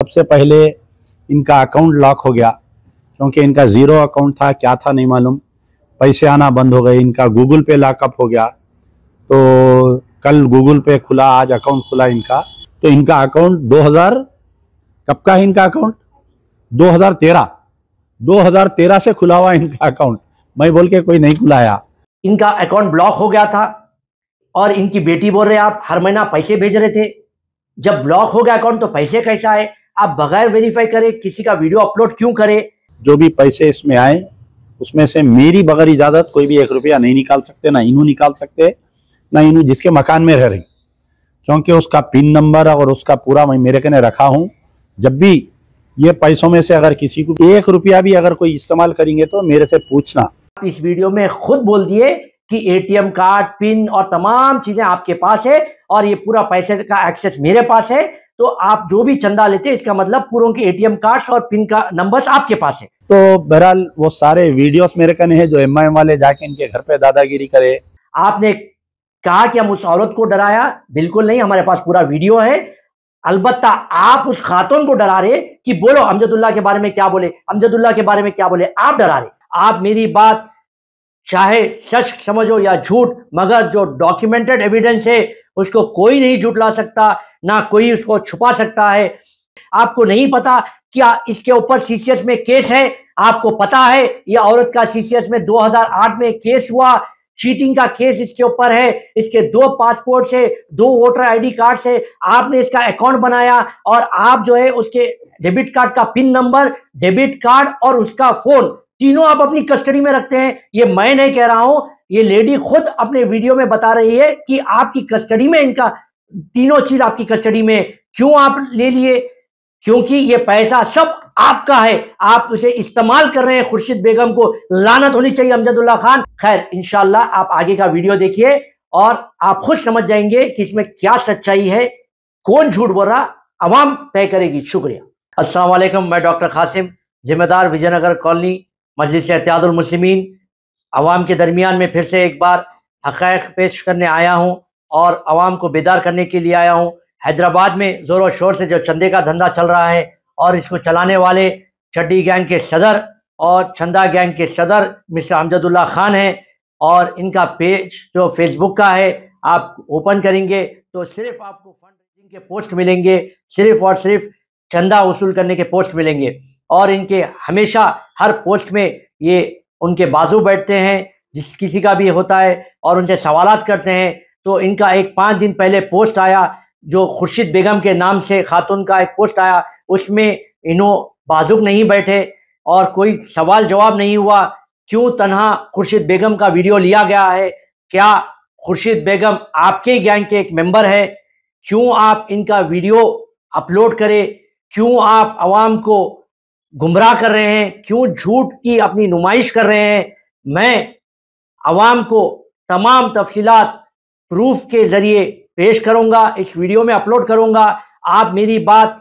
सबसे पहले इनका अकाउंट लॉक हो गया, क्योंकि इनका ज़ीरो अकाउंट था, क्या था नहीं मालूम, पैसे आना बंद हो गए। इनका गूगल पे लॉकअप हो गया, तो कल गूगल पे खुला, आज अकाउंट खुला इनका। तो इनका अकाउंट 2000 कब का है इनका अकाउंट? 2013 से खुला हुआ इनका अकाउंट। मैं बोल के कोई नहीं खुलाया। इनका अकाउंट ब्लॉक हो गया था और इनकी बेटी बोल रहे आप हर महीना पैसे भेज रहे थे। जब ब्लॉक हो गया अकाउंट तो पैसे कैसा आए? आप बगैर वेरीफाई करे किसी का वीडियो अपलोड क्यों करे? जो भी पैसे इसमें आए उसमें से मेरी बगैर इजाजत कोई भी 1 रुपया नहीं निकाल सकते, ना इन्हों निकाल सकते, ना इन्हों जिसके मकान में रह रही, क्योंकि उसका पिन नंबर और उसका पूरा मैं मेरे कने रखा हूं। जब भी ये पैसों में से अगर किसी को 1 रुपया भी अगर कोई इस्तेमाल करेंगे तो मेरे से पूछना। आप इस वीडियो में खुद बोल दिए कि एटीएम कार्ड, पिन और तमाम चीजें आपके पास है और ये पूरा पैसे का एक्सेस मेरे पास है। तो आप जो भी चंदा लेते हैं इसका मतलब पूरों के एटीएम कार्ड्स और पिन का नंबर्स आपके पास है। तो बहरहाल वो सारे वीडियोस मेरे कने हैं जो एमआईएम वाले जाके इनके घर पे दादागिरी करे। आपने कहा कि हम उस औरत को डराया, बिल्कुल नहीं, हमारे पास पूरा वीडियो है। अलबत्ता आप उस खातून को डरा रहे कि बोलो अमजदुल्लाह के बारे में क्या बोले, अमजदुल्लाह के बारे में क्या बोले, आप डरा रहे। आप मेरी बात चाहे सच समझो या झूठ, मगर जो डॉक्यूमेंटेड एविडेंस है उसको कोई नहीं झूठला सकता, ना कोई उसको छुपा सकता है। आपको नहीं पता क्या इसके ऊपर सीसीएस में केस है? आपको पता है यह औरत का सीसीएस में 2008 में केस हुआ, चीटिंग का केस इसके ऊपर है। इसके 2 पासपोर्ट से, 2 वोटर आईडी कार्ड से आपने इसका अकाउंट बनाया और आप जो है उसके डेबिट कार्ड का पिन नंबर, डेबिट कार्ड और उसका फोन तीनों आप अपनी कस्टडी में रखते हैं। ये मैं नहीं कह रहा हूं, ये लेडी खुद अपने वीडियो में बता रही है कि आपकी कस्टडी में इनका तीनों चीज आपकी कस्टडी में। क्यों आप ले लिए? क्योंकि ये पैसा सब आपका है, आप उसे इस्तेमाल कर रहे हैं। खुर्शीद बेगम को लानत होनी चाहिए, अमजदुल्ला खान। खैर, इंशाल्लाह आप आगे का वीडियो देखिए और आप खुद समझ जाएंगे कि इसमें क्या सच्चाई है, कौन झूठ बोल रहा, अवाम तय करेगी। शुक्रिया। अस्सलाम वालेकुम, मैं डॉक्टर कासिम, जिम्मेदार विजयनगर कॉलोनी, मजलिस इत्तेहादुल मुस्लिमीन। अवाम के दरमियान में फिर से एक बार हक़ाइक़ पेश करने आया हूँ और अवाम को बेदार करने के लिए आया हूँ। हैदराबाद में ज़ोरों शोर से जो चंदे का धंधा चल रहा है और इसको चलाने वाले चड्डी गैंग के सदर और चंदा गैंग के सदर मिस्टर अमजदुल्ला खान हैं और इनका पेज जो फेसबुक का है आप ओपन करेंगे तो सिर्फ आपको फंड रेजिंग के पोस्ट मिलेंगे, सिर्फ और सिर्फ चंदा वसूल करने के पोस्ट मिलेंगे। और इनके हमेशा हर पोस्ट में ये उनके बाजू बैठते हैं जिस किसी का भी होता है और उनसे सवालात करते हैं। तो इनका एक 5 दिन पहले पोस्ट आया जो खुर्शीद बेगम के नाम से खातून का एक पोस्ट आया, उसमें इन्हों बाजुक नहीं बैठे और कोई सवाल जवाब नहीं हुआ। क्यों तन्हा खुर्शीद बेगम का वीडियो लिया गया है? क्या खुर्शीद बेगम आपके गैंग के एक मेंबर है? क्यों आप इनका वीडियो अपलोड करें? क्यों आप आवाम को गुमराह कर रहे हैं? क्यों झूठ की अपनी नुमाइश कर रहे हैं? मैं आवाम को तमाम तफसीलात प्रूफ के जरिए पेश करूंगा, इस वीडियो में अपलोड करूंगा। आप मेरी बात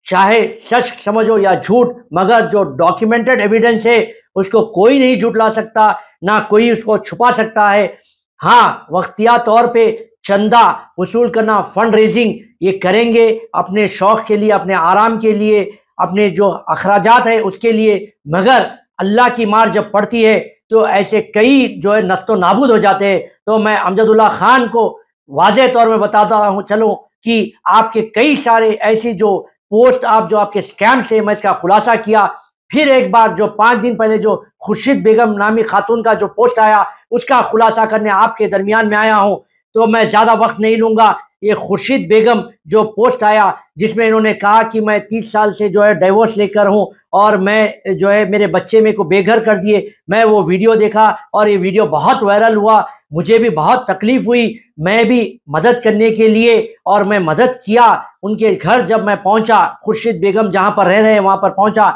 चाहे सच समझो या झूठ, मगर जो डॉक्यूमेंटेड एविडेंस है उसको कोई नहीं झूठला सकता, ना कोई उसको छुपा सकता है। हाँ, वक्तिया तौर पे चंदा वसूल करना, फंड रेजिंग ये करेंगे अपने शौक के लिए, अपने आराम के लिए, अपने जो अखराजात है उसके लिए, मगर अल्लाह की मार जब पड़ती है तो ऐसे कई जो है नस्तो नाबूद हो जाते हैं। तो मैं अमजदुल्ला खान को वाज़े तौर में बताता हूँ चलो कि आपके कई सारे ऐसी जो पोस्ट आप जो आपके स्कैम से, मैं इसका खुलासा किया। फिर एक बार जो 5 दिन पहले जो खुर्शीद बेगम नामी खातून का जो पोस्ट आया उसका खुलासा करने आपके दरमियान में आया हूँ। तो मैं ज़्यादा वक्त नहीं लूँगा। ये खुर्शीद बेगम जो पोस्ट आया जिसमें इन्होंने कहा कि मैं 30 साल से जो है डिवोर्स लेकर हूँ और मैं जो है मेरे बच्चे मेरे को बेघर कर दिए, मैं वो वीडियो देखा और ये वीडियो बहुत वायरल हुआ, मुझे भी बहुत तकलीफ हुई। मैं भी मदद करने के लिए और मैं मदद किया उनके घर। जब मैं पहुंचा, खुर्शीद बेगम जहां पर रह रहे हैं वहां पर पहुंचा,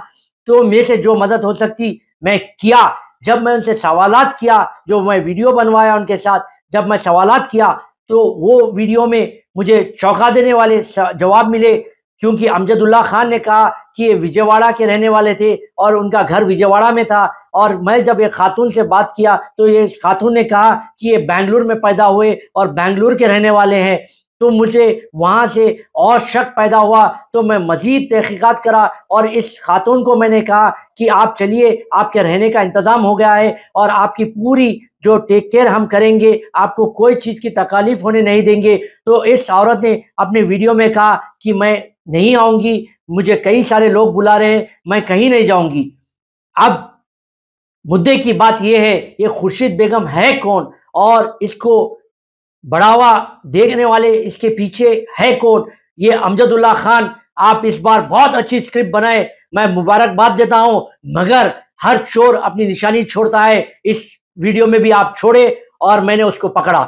तो मेरे से जो मदद हो सकती मैं किया। जब मैं उनसे सवालात किया, जो मैं वीडियो बनवाया उनके साथ, जब मैं सवालात किया तो वो वीडियो में मुझे चौंका देने वाले जवाब मिले, क्योंकि अमजदुल्ला खान ने कहा कि ये विजयवाड़ा के रहने वाले थे और उनका घर विजयवाड़ा में था। और मैं जब एक खातून से बात किया तो ये खातून ने कहा कि ये बेंगलुरु में पैदा हुए और बेंगलुरु के रहने वाले हैं। तो मुझे वहाँ से और शक पैदा हुआ, तो मैं मज़ीद तहक़ीक़ात करा और इस खातून को मैंने कहा कि आप चलिए, आपके रहने का इंतज़ाम हो गया है और आपकी पूरी जो टेक केयर हम करेंगे, आपको कोई चीज़ की तकालीफ होने नहीं देंगे। तो इस औरत ने अपने वीडियो में कहा कि मैं नहीं आऊँगी, मुझे कई सारे लोग बुला रहे हैं, मैं कहीं नहीं जाऊँगी। अब मुद्दे की बात यह है, ये खुर्शीद बेगम है कौन और इसको बढ़ावा देने वाले इसके पीछे है कौन? ये अमजदुल्ला खान, आप इस बार बहुत अच्छी स्क्रिप्ट बनाए, मैं मुबारकबाद देता हूं, मगर हर चोर अपनी निशानी छोड़ता है। इस वीडियो में भी आप छोड़े और मैंने उसको पकड़ा।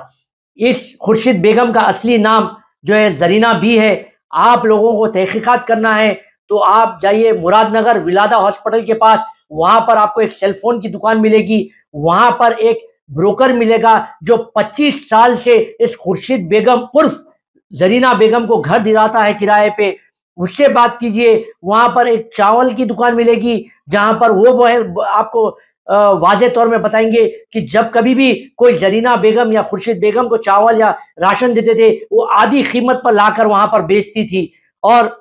इस खुर्शीद बेगम का असली नाम जो है जरीना बी है। आप लोगों को तहकीकात करना है तो आप जाइए मुरादनगर विलादा हॉस्पिटल के पास, वहां पर आपको एक सेलफोन की दुकान मिलेगी, वहां पर एक ब्रोकर मिलेगा जो 25 साल से इस खुर्शीद बेगम उर्फ जरीना बेगम को घर दिलाता है किराए पे। उससे बात कीजिए। वहां पर एक चावल की दुकान मिलेगी जहां पर वो है आपको वाज़े तौर में बताएंगे कि जब कभी भी कोई जरीना बेगम या खुर्शीद बेगम को चावल या राशन देते थे, वो आधी कीमत पर लाकर वहां पर बेचती थी। और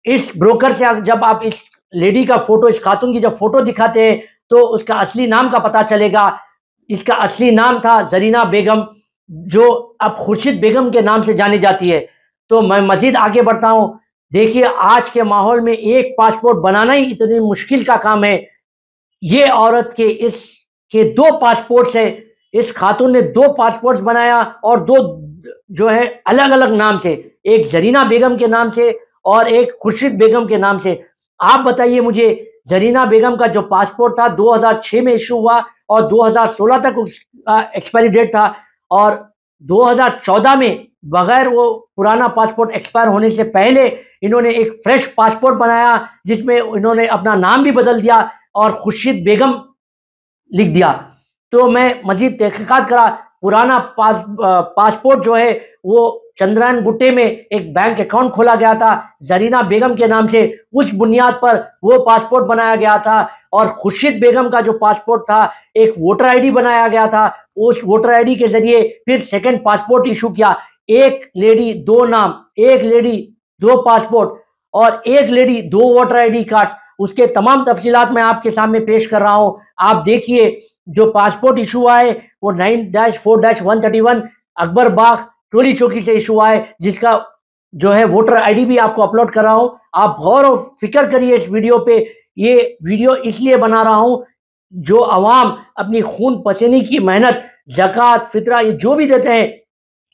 इस ब्रोकर से जब आप इस लेडी का फोटो, इस खातून की जब फोटो दिखाते हैं तो उसका असली नाम का पता चलेगा। इसका असली नाम था जरीना बेगम, जो अब खुर्शीद बेगम के नाम से जानी जाती है। तो मैं मजीद आगे बढ़ता हूँ। देखिए, आज के माहौल में एक पासपोर्ट बनाना ही इतनी मुश्किल का काम है। ये औरत के इसके 2 पासपोर्ट्स है। इस खातून ने 2 पासपोर्ट्स बनाया और 2 जो है अलग अलग नाम से, एक जरीना बेगम के नाम से और एक खुर्शीद बेगम के नाम से। आप बताइए मुझे, जरीना बेगम का जो पासपोर्ट था 2006 में इशू हुआ और 2016 तक उसका एक्सपायरी डेट था, और 2014 में बगैर वो पुराना पासपोर्ट एक्सपायर होने से पहले इन्होंने एक फ्रेश पासपोर्ट बनाया जिसमें इन्होंने अपना नाम भी बदल दिया और खुर्शीद बेगम लिख दिया। तो मैं मजीद तहकीकात करा। पुराना पासपोर्ट जो है वो चंद्रायन गुट्टे में एक बैंक अकाउंट खोला गया था जरीना बेगम के नाम से, उस बुनियाद पर वो पासपोर्ट बनाया गया था। और खुर्शीद बेगम का जो पासपोर्ट था, एक वोटर आईडी बनाया गया था, उस वोटर आईडी के जरिए फिर सेकंड पासपोर्ट इशू किया। एक लेडी 2 नाम, एक लेडी 2 पासपोर्ट और एक लेडी 2 वोटर आईडी कार्ड। उसके तमाम तफसीलात मैं आपके सामने पेश कर रहा हूं। आप देखिए, जो पासपोर्ट इशू हुआ है वो 9-4-131 अकबर बाग टोली चौकी से इशू हुआ है, जिसका जो है वोटर आईडी भी आपको अपलोड कर रहा हूं। आप गौर और फिक्र करिए इस वीडियो पे। ये वीडियो इसलिए बना रहा हूं, जो अवाम अपनी खून पसीने की मेहनत, ज़कात, फितरा, ये जो भी देते हैं,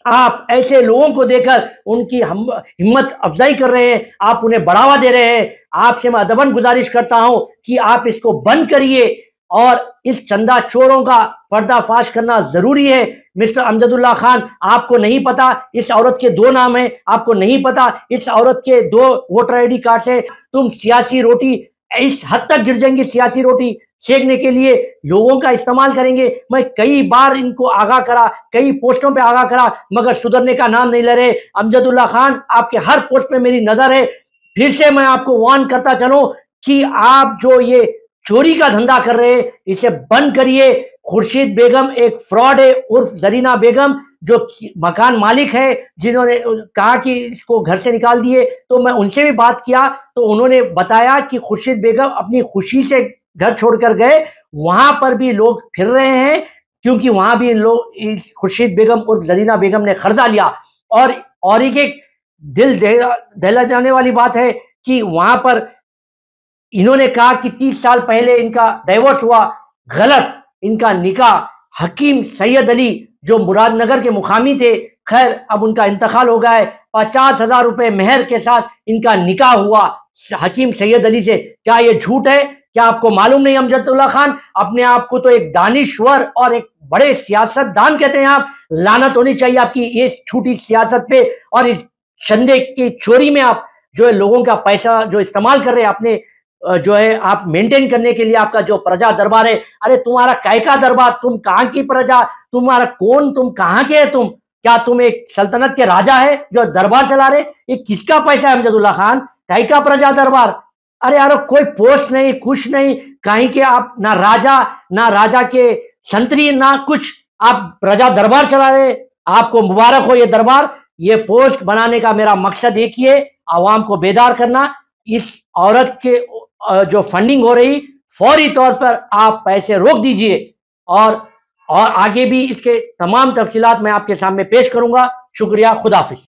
आप ऐसे लोगों को देकर उनकी हिम्मत अफजाई कर रहे हैं, आप उन्हें बढ़ावा दे रहे हैं। आपसे मैं अदबन गुजारिश करता हूं कि आप इसको बंद करिए और इस चंदा चोरों का पर्दाफाश करना जरूरी है। मिस्टर अमजदुल्ला खान, आपको नहीं पता इस औरत के 2 नाम हैं, आपको नहीं पता इस औरत के 2 वोटर आईडी कार्ड है। तुम सियासी रोटी इस हद तक गिर जाएंगे, सियासी रोटी सेकने के लिए लोगों का इस्तेमाल करेंगे। मैं कई बार इनको आगाह करा, कई पोस्टों पे आगाह करा, मगर सुधरने का नाम नहीं ले रहे। अमजदुल्ला खान, आपके हर पोस्ट पे मेरी नजर है। फिर से मैं आपको वार्न करता चलूं कि आप जो ये चोरी का धंधा कर रहे हैं, इसे बंद करिए। खुर्शीद बेगम एक फ्रॉड है, उर्फ जरीना बेगम, जो मकान मालिक है, जिन्होंने कहा कि इसको घर से निकाल दिए। तो मैं उनसे भी बात किया तो उन्होंने बताया कि खुर्शीद बेगम अपनी खुशी से घर छोड़कर गए, वहां पर भी लोग फिर रहे हैं, क्योंकि वहां भी लोग इस खुर्शीद बेगम उर्फ जरीना बेगम ने कर्जा लिया। और एक दिल दहला जाने वाली बात है कि वहां पर इन्होंने कहा कि 30 साल पहले इनका डाइवोर्स हुआ, गलत। इनका निकाह हकीम सैयद अली, जो मुरादनगर के मुकामी थे, खैर अब उनका इंतकाल हो गया है, 50,000 रुपए मेहर के साथ इनका निकाह हुआ हकीम सैयद अली से। क्या ये झूठ है? क्या आपको मालूम नहीं? अमजदुल्ला खान, अपने आप को तो एक दानिश्वर और एक बड़े सियासतदान कहते हैं आप। लानत होनी चाहिए आपकी ये झूठी सियासत पे और इस चंदे की चोरी में। आप जो है लोगों का पैसा जो इस्तेमाल कर रहे हैं अपने जो है आप मेंटेन करने के लिए, आपका जो प्रजा दरबार है। अरे तुम्हारा काय का दरबार? तुम कहाँ की प्रजा? तुम्हारा कौन? तुम कहाँ के है? क्या तुम एक सल्तनत के राजा है जो दरबार चला रहे? ये किसका पैसा है अमजदुल्ला खान? काय का प्रजा दरबार? अरे यार, कोई पोस्ट नहीं, कुछ नहीं, कहीं के आप ना राजा के संतरी, ना कुछ, आप प्रजा दरबार चला रहे। आपको मुबारक हो ये दरबार। ये पोस्ट बनाने का मेरा मकसद एक ही है, आवाम को बेदार करना। इस औरत के जो फंडिंग हो रही, फौरी तौर पर आप पैसे रोक दीजिए और आगे भी इसके तमाम तफसीलात मैं आपके सामने पेश करूंगा। शुक्रिया, खुदाफिज।